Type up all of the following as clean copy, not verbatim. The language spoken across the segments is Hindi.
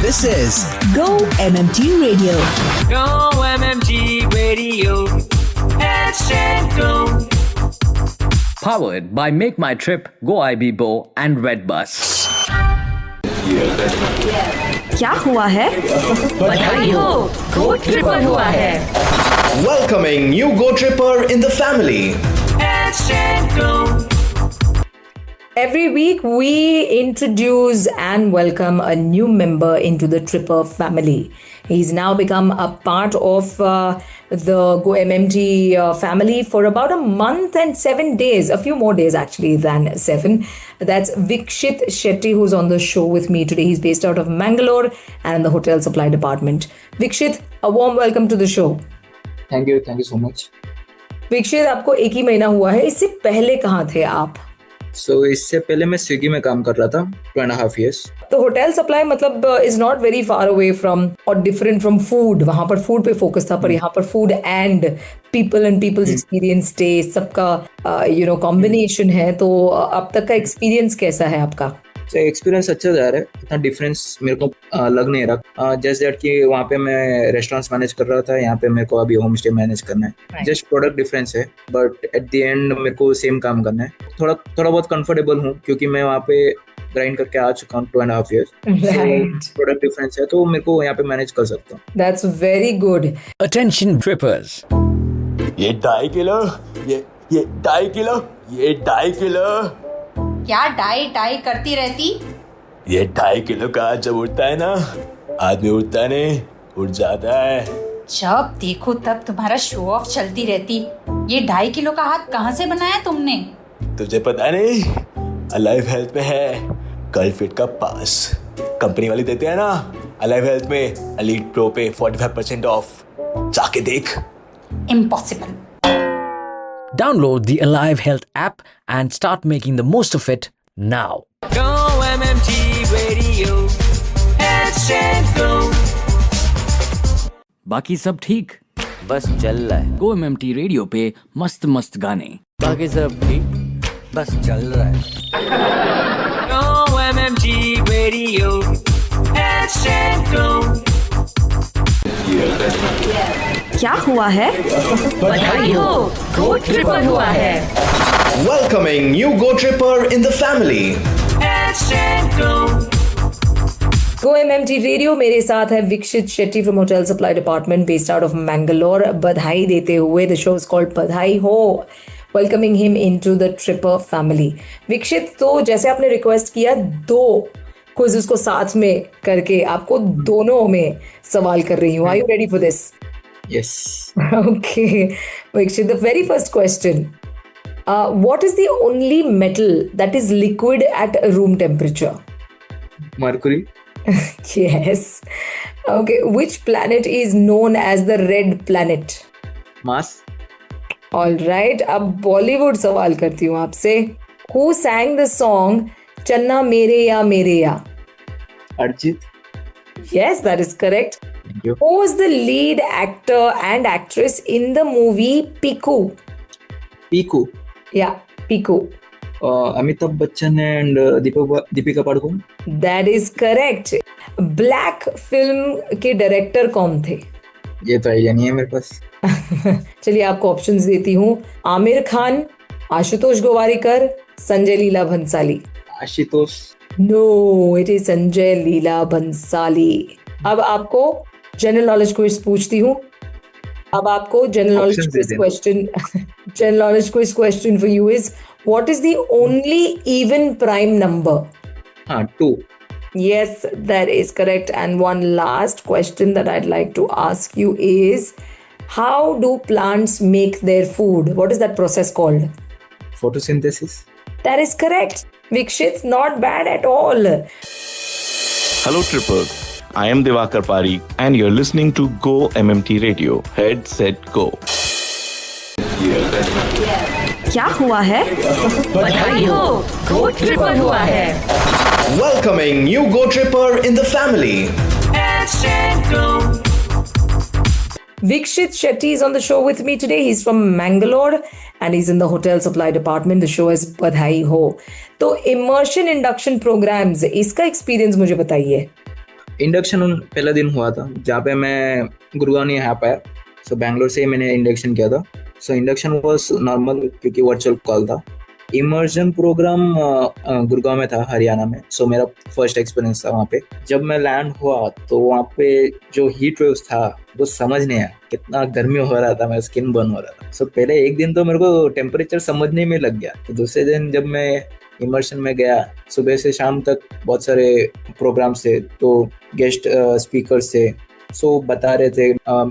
This is Go MMT Radio. Go MMT Radio. Hashtag Go. Powered by Make My Trip, Go IBBO and Redbus. क्या हुआ है? बधाई हो, Go Tripper हुआ है. Welcoming new Go Tripper in the family. Hashtag Go. Every week, we introduce and welcome a new member into the Tripper family. He's now become a part of the Go MMT family for about a month and 7 days, a few more days actually than 7. That's Vikshit Shetty, who's on the show with me today. He's based out of Mangalore and in the hotel supply department. Vikshit, a warm welcome to the show. Thank you so much. Vikshit, आपको 1 ही महीना हुआ है. इससे पहले कहाँ थे आप? इससे पहले मैं स्विगी में काम कर रहा था 2.5 years. तो होटल सप्लाई मतलब is not very far away from और डिफरेंट फ्रॉम फूड. वहां पर फूड पे फोकस था, पर यहाँ पर food and people and people's experience, taste, सबका कॉम्बिनेशन है. तो अब तक का एक्सपीरियंस कैसा है आपका? एक्सपीरियंस अच्छा जा रहा है. इतना डिफरेंस मेरे को लग नहीं रहा. जस्ट दैट कि वहाँ पे मैं रेस्टोरेंट्स मैनेज कर रहा था, यहाँ पे मेरे को अभी होम स्टे मैनेज करना है. जस्ट प्रोडक्ट डिफरेंस है, बट एट द एंड मेरे को सेम काम करना है. थोड़ा बहुत कंफर्टेबल हूँ क्योंकि मैं वहाँ पे ग्राइंड करके आ चुका हूँ 2.5 years. प्रोडक्ट डिफरेंस है तो मेरे को यहाँ पे मैनेज कर सकता हूँ. That's very good. Attention Trippers. ये 2.5 किलो, ये 2.5 किलो, ये 2.5 किलो. क्या डाई करती रहती? ये 2.5 किलो का जब उठता है ना, आदमी उठता नहीं, उठ जाता है. जब देखो तब तुम्हारा शो ऑफ चलती रहती. ये 2.5 किलो का हाथ कहाँ से बनाया तुमने? तुझे पता नहीं, अलाइव हेल्थ में है गर्ल फिट का पास. कंपनी वाले देते हैं ना अलाइव हेल्थ में एलीट प्रो पे 45% ऑफ. जाके देख. Impossible. Download the Alive Health app and start making the most of it now. Go MMT Radio. Hashtag Go. बाकी सब ठीक, बस चल रहा है. Go MMT रेडियो पे मस्त मस्त गाने. बाकी सब ठीक, बस चल रहा है. Go MMT Radio. Hashtag Go. क्या हुआ है? बधाई हो, Go Tripper हुआ है. Welcoming new Go Tripper in the family. Hashtag Go. Go MMT Radio, मेरे साथ है Vikshit Shetty from hotel supply department based out of Mangalore. बधाई देते हुए the show is called Badhai Ho. Welcoming him into the Tripper family. Vikshit, तो जैसे आपने रिक्वेस्ट किया, 2 क्विज़ेस को साथ में करके आपको दोनों में सवाल कर रही हूँ. Are you ready for this? Yes. Okay, Vikshit, the very first question. What is the only metal that is liquid at room temperature? Mercury. Yes. Okay, which planet is known as the red planet? Mars. All right, अब बॉलीवुड सवाल करती हूँ आपसे. Who sang the song चन्ना मेरे या? Arjit. Yes, that is correct. Thank you. Who was the lead actor and actress in the movie Piku? Piku. Yeah, Piku. Amitabh Bachchan and Deepika Padukone. That is correct. Black film के डायरेक्टर कौन थे? ये तो आइडिया नहीं है मेरे पास. चलिए आपको ऑप्शंस देती हूँ. Aamir Khan, Ashutosh Gowariker, Sanjay Leela Bhansali. Ashutosh. No, it is Sanjay Leela Bhansali. अब आपको जनरल नॉलेज क्विज पूछती हूँ. अब आपको general knowledge quiz question for you is, what is the only even prime number? हाँ, 2. Yes, that is correct. And one last question that I'd like to ask you is, how do plants make their food? What is that process called? Photosynthesis. That is correct. Vikshit, not bad at all. Hello Trippers, I am Divakar Parikh and you're listening to Go MMT Radio. Head, set, go. क्या हुआ है? बधाई हो, Go Tripper हुआ है. Welcoming new Go Tripper in the family. Hashtag Go. Vikshit Shetty is on the show with me today. He's from Mangalore and he's in the hotel supply department. The show is बधाई हो. तो immersion induction programs, इसका experience मुझे बताइए. इंडक्शन पहला दिन हुआ था जहाँ पे मैं गुड़गांव नहीं आ पाया, सो बैंगलोर से ही मैंने इंडक्शन किया था। सो इंडक्शन वाज नॉर्मल क्योंकि वर्चुअल कॉल था। इमर्जन प्रोग्राम गुड़गांव में था, हरियाणा में। सो मेरा फर्स्ट एक्सपीरियंस था वहाँ पे। जब मैं लैंड हुआ तो वहाँ पे जो हीट वेव्स था वो समझ नहीं आया, कितना गर्मी हो रहा था, मेरा स्किन बर्न हो रहा था। सो पहले एक दिन तो मेरे को टेम्परेचर समझने में लग गया। तो दूसरे दिन जब मैं इमर्शन में गया, सुबह से शाम तक बहुत सारे प्रोग्राम्स थे, तो गेस्ट स्पीकर्स थे, सो बता रहे थे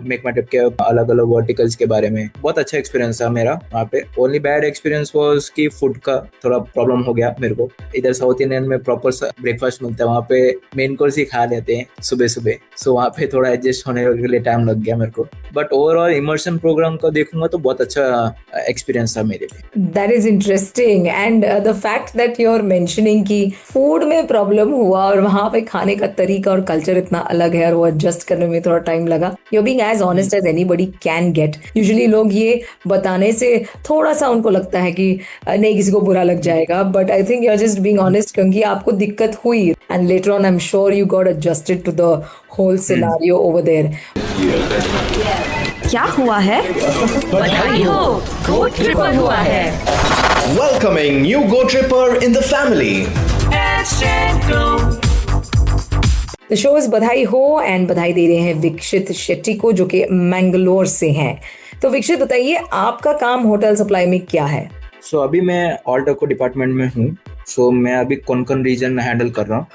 मेक माई ट्रिप के अलग अलग वर्टिकल्स के बारे में। बहुत अच्छा एक्सपीरियंस था मेरा वहाँ पे। ओनली बैड एक्सपीरियंस वाज कि फूड का थोड़ा प्रॉब्लम हो गया मेरे को। इधर साउथ इंडियन में प्रॉपर ब्रेकफास्ट मिलता है, वहाँ पे मेन कोर्स ही खा लेते हैं सुबह सुबह। सो वहाँ पे थोड़ा एडजस्ट होने के लिए टाइम लग गया मेरे को। बट ओवरऑल इमर्शन प्रोग्राम को देखूंगा तो बहुत अच्छा एक्सपीरियंस था मेरे लिए। That is interesting and the fact that you are mentioning कि फूड में प्रॉब्लम हुआ और वहाँ पे खाने का तरीका और कल्चर इतना अलग है और वो एडजस्ट करने में थोड़ा टाइम लगा। You are being as honest as anybody can get. Usually लोग ये बताने से थोड़ा सा उनको लगता है कि नहीं किसी को बुरा लग जाएगा, but I think you are just being honest क्योंकि आपको दिक्कत हुई and later on I am sure you got adjusted to the whole scenario over there. क्या हुआ है? बधाई हो, गो ट्रिपर हुआ है। Welcoming new Go Tripper in the family. The show is बधाई हो एंड बधाई दे रहे हैं विक्षित शेट्टी को जो कि मैंगलोर से हैं। तो विक्षित बताइए आपका काम होटल सप्लाई में क्या है? सो अभी मैं ऑल डेको डिपार्टमेंट में हूँ। सो मैं अभी कोंकण रीजन हैंडल कर रहा हूँ।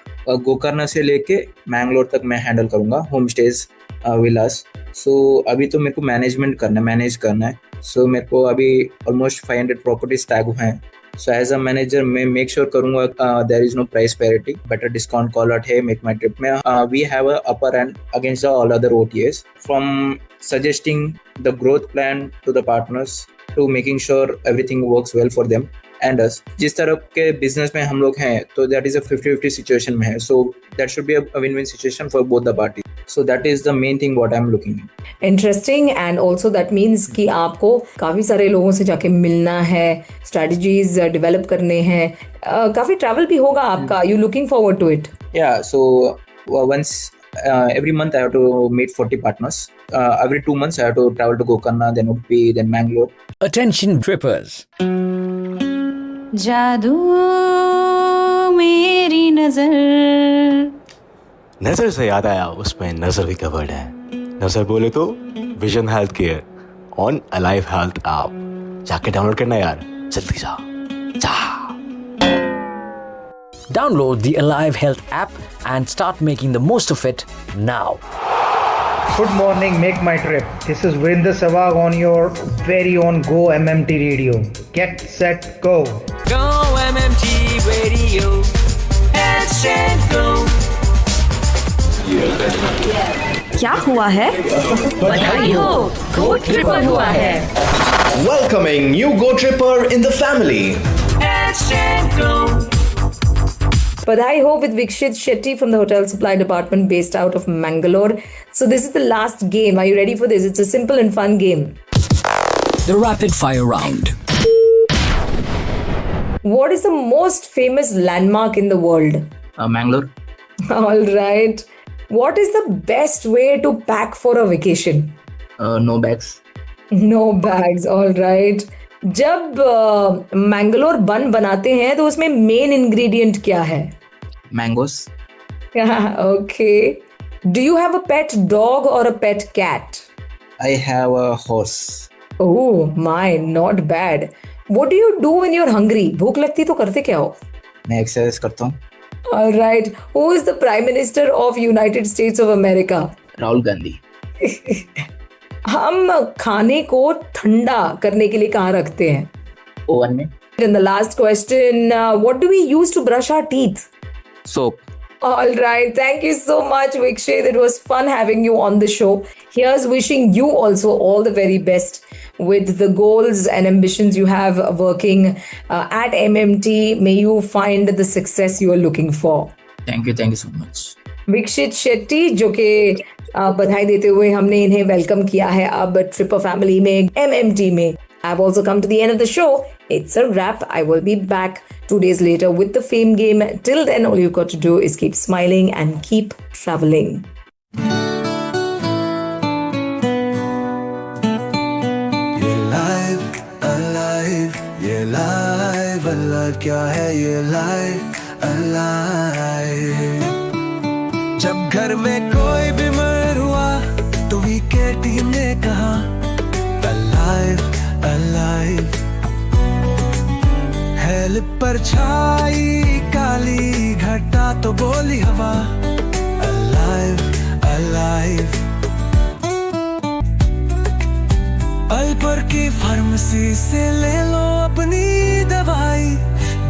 गोकर्णा से लेके मैंगलोर तक मैं हैंडल करूँगा होम स्टेज विलास। सो अभी तो मेरे को मैनेज करना है। सो मेरे को अभी ऑलमोस्ट 500 प्रॉपर्टीज टैग हुए हैं। So as a manager मैं make sure करूँगा there is no price parity, better discount call out है Make My Trip में। We have a upper hand against all other OTAs, from suggesting the growth plan to the partners to making sure everything works well for them and us। जिस तरह के बिजनेस में हम लोग हैं तो that is a 50-50 सिचुएशन में है। So that should be a win-win situation for both the parties। So that is the main thing what I'm looking at। Interesting and also that means कि आपको काफ़ी सारे लोगों से जाके मिलना है, स्ट्रैटेजीज डेवलप करने हैं, काफ़ी ट्रैवल भी होगा आपका। You looking forward to it? Yeah, so once every month I have to meet 40 partners। Every 2 months I have to travel to Gokarna, then Udupi, then Mangalore। Attention trippers. जादू मेरी नजर से याद आया, उसमें नजर भी कवर्ड है। नजर बोले तो vision health care on alive health app. जाके डाउनलोड करना यार, जल्दी जा। Download the Alive Health app and start making the most of it now. Good morning, Make My Trip. This is Vrinder Sehwag on your very own Go MMT Radio. Get set, go. Go MMT Radio. Get set, go. क्या हुआ है? बधाई हो, गो ट्रिपर हुआ है। Welcoming new Go Tripper in the family. Get set, go. Badhai ho with Vikshit Shetty from the Hotel Supply Department based out of Mangalore. So this is the last game. Are you ready for this? It's a simple and fun game. The rapid fire round. What is the most famous landmark in the world? Mangalore। All right. What is the best way to pack for a vacation? No bags। No bags. All right. जब मैंगलोर बन बनाते हैं तो उसमें मेन इंग्रेडिएंट क्या है? Mangoes. Okay. Do you have a pet dog or a pet cat? I have a horse। Oh my, not bad. What do you do when you're hungry? भूख लगती तो करते क्या हो? मैं एक्सरसाइज करता हूँ। All right. Who is the Prime Minister of United States of America? Rahul Gandhi. हम खाने को ठंडा करने के लिए कहाँ रखते हैं? ओवन में। And the last question, what do we use to brush our teeth? Soap। All right. Thank you so much, Vikshit. It was fun having you on the show. Here's wishing you also all the very best with the goals and ambitions you have working at MMT. May you find the success you are looking for. Thank you so much। विक्षित Shetty जो कि बधाई देते हुए हमने इन्हें वेलकम किया है अब ट्रिपर फैमिली में, MMT में। I've also come to the end of the show. It's a wrap. I will be back 2 days later with the fame game. Till then, all you've got to do is keep smiling and keep traveling. alive क्या है ये life alive जब घर में कोई बीमार हुआ तो वीके टीम ने कहा alive alive हेल्प पर छाई काली घटा तो बोली हवा alive alive अल्पर की फार्मेसी से ले लो अपनी दवाई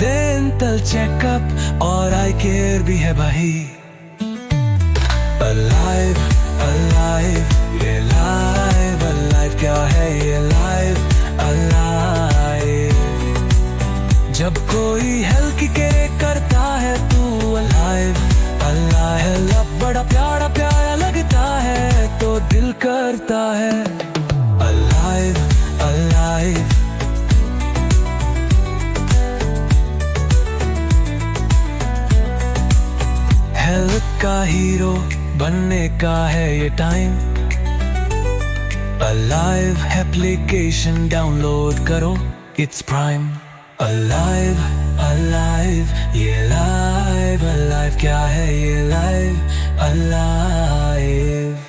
डेंटल चेकअप और आई केयर भी है भाई Alive, alive, ये live, alive क्या है ये live, alive जब कोई हेल्थ केयर करता है तू alive, alive बड़ा प्यारा प्यारा लगता है तो दिल करता है alive, alive हेल्थ का हीरो बनने का है ये टाइम alive एप्लीकेशन डाउनलोड करो it's prime alive, alive ये live, alive क्या है ये live, alive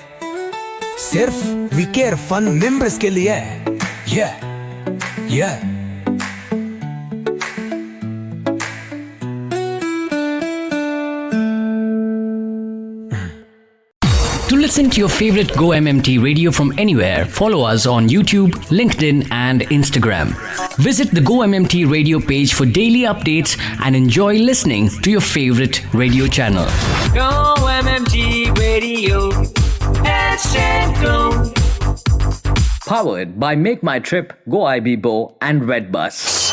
सिर्फ वी केयर फन मेंबर्स के लिए yeah To listen to your favorite Go MMT radio from anywhere, follow us on YouTube, LinkedIn, and Instagram. Visit the Go MMT radio page for daily updates and enjoy listening to your favorite radio channel. Go MMT Radio. Headset Glow. Powered by Make My Trip, Go IB Bo, and Redbus.